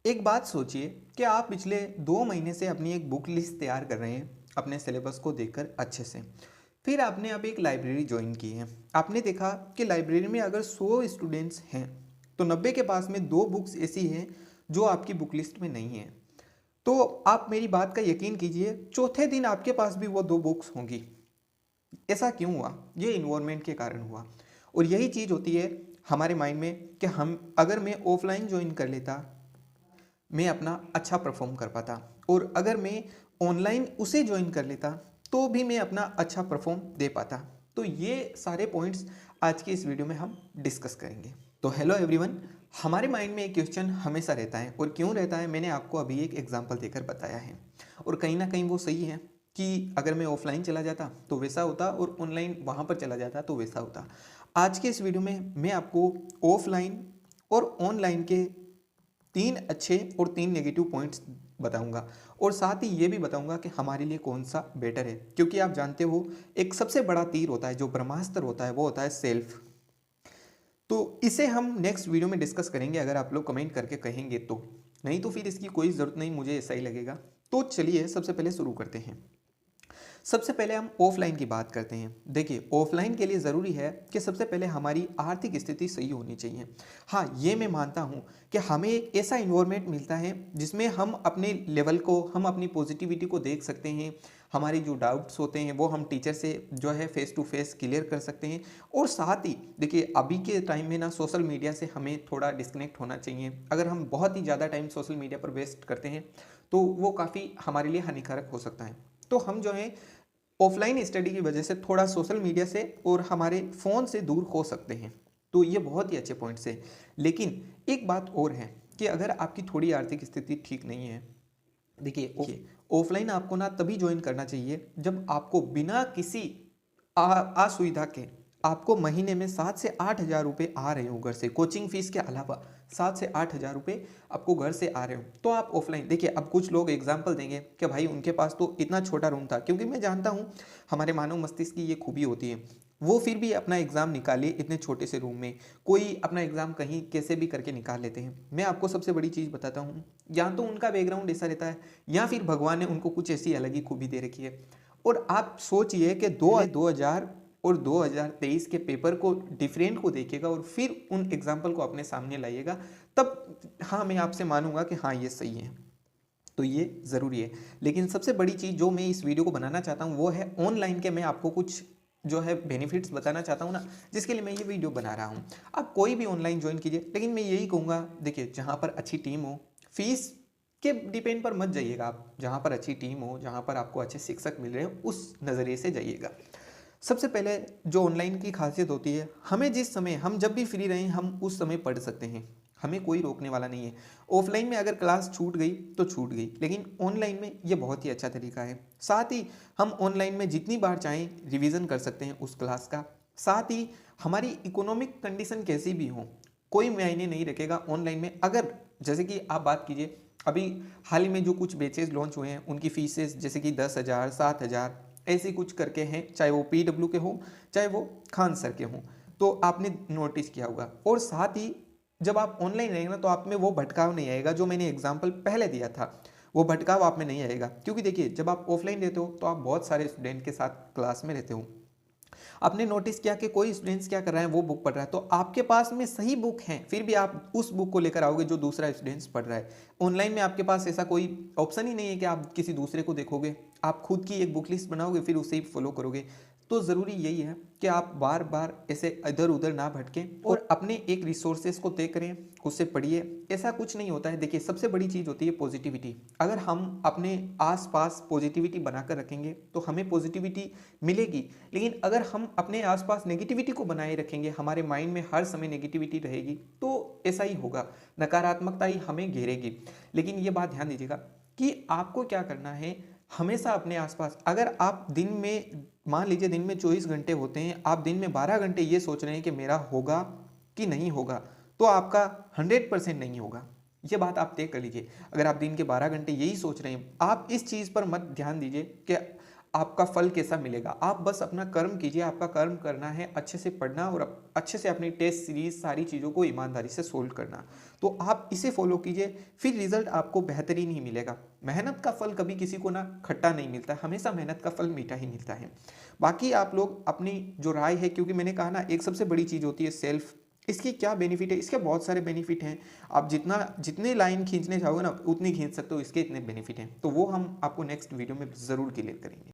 एक बात सोचिए कि आप पिछले 2 महीने से अपनी एक बुक लिस्ट तैयार कर रहे हैं अपने सिलेबस को देखकर अच्छे से। फिर आपने अब एक लाइब्रेरी ज्वाइन की है। आपने देखा कि लाइब्रेरी में अगर 100 स्टूडेंट्स हैं तो 90 के पास में 2 बुक्स ऐसी हैं जो आपकी बुक लिस्ट में नहीं है। तो आप मेरी बात का यकीन कीजिए, चौथे दिन आपके पास भी वो 2 बुक्स होंगी। ऐसा क्यों हुआ? ये इन्वायरमेंट के कारण हुआ। और यही चीज़ होती है हमारे माइंड में कि हम अगर मैं ऑफलाइन ज्वाइन कर लेता मैं अपना अच्छा परफॉर्म कर पाता, और अगर मैं ऑनलाइन उसे ज्वाइन कर लेता तो भी मैं अपना अच्छा परफॉर्म दे पाता। तो ये सारे पॉइंट्स आज की इस वीडियो में हम डिस्कस करेंगे। तो हेलो एवरीवन, हमारे माइंड में एक क्वेश्चन हमेशा रहता है, और क्यों रहता है मैंने आपको अभी एक एग्जांपल देकर बताया है। और कहीं ना कहीं वो सही है कि अगर मैं ऑफलाइन चला जाता तो वैसा होता, और ऑनलाइन वहाँ पर चला जाता तो वैसा होता। आज के इस वीडियो में मैं आपको ऑफलाइन और ऑनलाइन के 3 अच्छे और 3 नेगेटिव पॉइंट्स बताऊंगा, और साथ ही ये भी बताऊंगा कि हमारे लिए कौन सा बेटर है। क्योंकि आप जानते हो एक सबसे बड़ा तीर होता है, जो ब्रह्मास्त्र होता है, वो होता है सेल्फ। तो इसे हम नेक्स्ट वीडियो में डिस्कस करेंगे, अगर आप लोग कमेंट करके कहेंगे तो। नहीं तो फिर इसकी कोई ज़रूरत नहीं, मुझे ऐसा ही लगेगा। तो चलिए सबसे पहले शुरू करते हैं। सबसे पहले हम ऑफलाइन की बात करते हैं। देखिए, ऑफलाइन के लिए ज़रूरी है कि सबसे पहले हमारी आर्थिक स्थिति सही होनी चाहिए। हाँ, ये मैं मानता हूँ कि हमें एक ऐसा इन्वायरमेंट मिलता है जिसमें हम अपने लेवल को, हम अपनी पॉजिटिविटी को देख सकते हैं। हमारी जो डाउट्स होते हैं वो हम टीचर से जो है फेस टू फेस क्लियर कर सकते हैं। और साथ ही देखिए, अभी के टाइम में ना सोशल मीडिया से हमें थोड़ा डिस्कनेक्ट होना चाहिए। अगर हम बहुत ही ज़्यादा टाइम सोशल मीडिया पर वेस्ट करते हैं तो वो काफ़ी हमारे लिए हानिकारक हो सकता है। तो हम जो है ऑफलाइन स्टडी की वजह से थोड़ा सोशल मीडिया से और हमारे फ़ोन से दूर हो सकते हैं। तो ये बहुत ही अच्छे पॉइंट्स हैं। लेकिन एक बात और है कि अगर आपकी थोड़ी आर्थिक स्थिति ठीक नहीं है, देखिए ऑफलाइन आपको ना तभी ज्वाइन करना चाहिए जब आपको बिना किसी असुविधा के आपको महीने में 7 से 8 हज़ार रुपये आ रहे हो घर से, कोचिंग फीस के अलावा 7 से 8 हज़ार रुपये आपको घर से आ रहे हो, तो आप ऑफलाइन। देखिए, अब कुछ लोग एग्जाम्पल देंगे कि भाई उनके पास तो इतना छोटा रूम था, क्योंकि मैं जानता हूँ हमारे मानव मस्तिष्क की ये खूबी होती है, वो फिर भी अपना एग्ज़ाम निकालिए इतने छोटे से रूम में। कोई अपना एग्ज़ाम कहीं कैसे भी करके निकाल लेते हैं। मैं आपको सबसे बड़ी चीज़ बताता हूँ, या तो उनका बैकग्राउंड ऐसा रहता है, या फिर भगवान ने उनको कुछ ऐसी अलग ही खूबी दे रखी है। और आप सोचिए कि 2000 और 2023 के पेपर को, डिफरेंट को देखिएगा और फिर उन एग्जाम्पल को अपने सामने लाइएगा, तब हाँ मैं आपसे मानूंगा कि हाँ ये सही है। तो ये ज़रूरी है। लेकिन सबसे बड़ी चीज़ जो मैं इस वीडियो को बनाना चाहता हूँ वो है ऑनलाइन के। मैं आपको कुछ जो है बेनिफिट्स बताना चाहता हूँ ना, जिसके लिए मैं ये वीडियो बना रहा हूँ। आप कोई भी ऑनलाइन ज्वाइन कीजिए, लेकिन मैं यही कहूँगा, देखिए जहाँ पर अच्छी टीम हो, फीस के डिपेंड पर मत जाइएगा आप। जहाँ पर अच्छी टीम हो, जहाँ पर आपको अच्छे शिक्षक मिल रहे हो, उस नज़रिए से जाइएगा। सबसे पहले जो ऑनलाइन की खासियत होती है, हमें जिस समय, हम जब भी फ्री रहें हम उस समय पढ़ सकते हैं, हमें कोई रोकने वाला नहीं है। ऑफलाइन में अगर क्लास छूट गई तो छूट गई, लेकिन ऑनलाइन में ये बहुत ही अच्छा तरीका है। साथ ही हम ऑनलाइन में जितनी बार चाहें रिवीजन कर सकते हैं उस क्लास का। साथ ही हमारी इकोनॉमिक कंडीशन कैसी भी हो, कोई मायने नहीं रखेगा ऑनलाइन में। अगर जैसे कि आप बात कीजिए, अभी हाल ही में जो कुछ बैचेज लॉन्च हुए हैं उनकी फीसेस जैसे कि 10,000, 7,000 ऐसे कुछ करके हैं, चाहे वो PW के हों चाहे वो खान सर के हों, तो आपने नोटिस किया होगा। और साथ ही जब आप ऑनलाइन रहेंगे ना, तो आप में वो भटकाव नहीं आएगा जो मैंने एग्जाम्पल पहले दिया था। वो भटकाव आप में नहीं आएगा, क्योंकि देखिए जब आप ऑफलाइन रहते हो तो आप बहुत सारे स्टूडेंट के साथ क्लास में रहते हो। आपने नोटिस किया कि कोई स्टूडेंट्स क्या कर रहा है, वो बुक पढ़ रहा है, तो आपके पास में सही बुक है, फिर भी आप उस बुक को लेकर आओगे जो दूसरा स्टूडेंट्स पढ़ रहा है। ऑनलाइन में आपके पास ऐसा कोई ऑप्शन ही नहीं है कि आप किसी दूसरे को देखोगे। आप खुद की एक बुक लिस्ट बनाओगे, फिर उसे ही फॉलो करोगे। तो ज़रूरी यही है कि आप बार बार ऐसे इधर उधर ना भटकें और अपने एक रिसोर्सेज को तय करें, उससे पढ़िए। ऐसा कुछ नहीं होता है। देखिए, सबसे बड़ी चीज़ होती है पॉजिटिविटी। अगर हम अपने आसपास पॉजिटिविटी बनाकर रखेंगे तो हमें पॉजिटिविटी मिलेगी। लेकिन अगर हम अपने आसपास नेगेटिविटी को बनाए रखेंगे, हमारे माइंड में हर समय नेगेटिविटी रहेगी, तो ऐसा ही होगा, नकारात्मकता ही हमें घेरेगी। लेकिन ये बात ध्यान दीजिएगा कि आपको क्या करना है, हमेशा अपने आसपास, अगर आप दिन में, मान लीजिए दिन में 24 घंटे होते हैं, आप दिन में 12 घंटे ये सोच रहे हैं कि मेरा होगा कि नहीं होगा, तो आपका 100% नहीं होगा। ये बात आप तय कर लीजिए। अगर आप दिन के 12 घंटे यही सोच रहे हैं, आप इस चीज़ पर मत ध्यान दीजिए कि आपका फल कैसा मिलेगा। आप बस अपना कर्म कीजिए, आपका कर्म करना है अच्छे से पढ़ना और अच्छे से अपनी टेस्ट सीरीज सारी चीज़ों को ईमानदारी से सोल्व करना। तो आप इसे फॉलो कीजिए, फिर रिजल्ट आपको बेहतरीन ही मिलेगा। मेहनत का फल कभी किसी को ना खट्टा नहीं मिलता, हमेशा मेहनत का फल मीठा ही मिलता है। बाकी आप लोग अपनी जो राय है, क्योंकि मैंने कहा ना एक सबसे बड़ी चीज़ होती है सेल्फ, इसकी क्या बेनिफिट है, इसके बहुत सारे बेनिफिट हैं। आप जितने लाइन खींचने चाहोगे ना उतनी खींच सकते हो, इसके इतने बेनिफिट हैं। तो वो हम आपको नेक्स्ट वीडियो में ज़रूर क्लियर करेंगे।